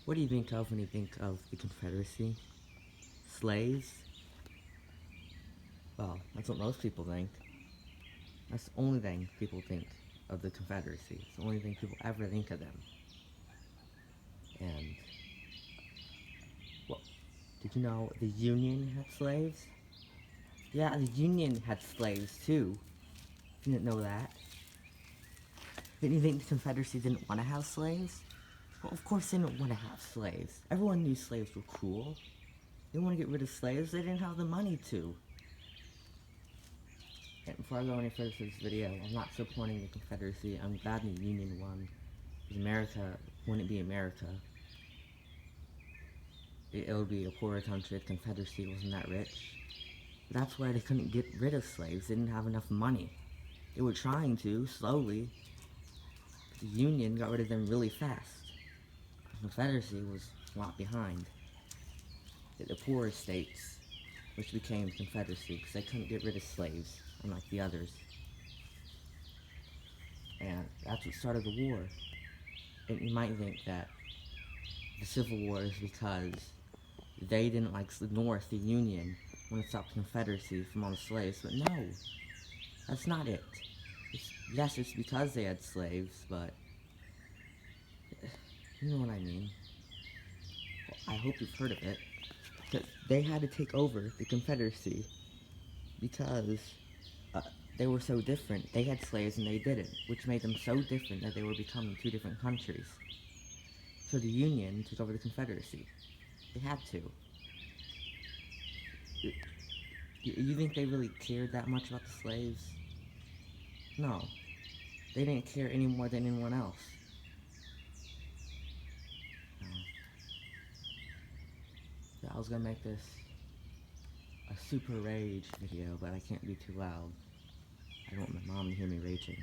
What do you think of when you think of the Confederacy? Slaves? Well, that's what most people think. That's the only thing people think of the Confederacy. It's the only thing people ever think of them. And, well, did you know the Union had slaves? Yeah, the Union had slaves too. You didn't know that? Didn't you think the Confederacy didn't want to have slaves? Well, of course they didn't want to have slaves. Everyone knew slaves were cruel. They didn't want to get rid of slaves. They didn't have the money to. And before I go any further with this video, I'm not supporting the Confederacy. I'm glad the Union won. Because America wouldn't be America. It would be a poorer country if the Confederacy wasn't that rich. But that's why they couldn't get rid of slaves. They didn't have enough money. They were trying to, slowly. But the Union got rid of them really fast. The Confederacy was a lot behind. The poorer states, which became the Confederacy, because they couldn't get rid of slaves, unlike the others. And that's what started the war. And you might think that the Civil War is because they didn't like the North, the Union, want to stop the Confederacy from all the slaves, but no, that's not it. Yes, it's because they had slaves, but you know what I mean. Well, I hope you've heard of it. That they had to take over the Confederacy because they were so different. They had slaves and they didn't, which made them so different that they were becoming two different countries. So the Union took over the Confederacy. They had to. You think they really cared that much about the slaves? No. They didn't care any more than anyone else. Yeah, I was gonna make this a super rage video, but I can't be too loud. I don't want my mom to hear me raging.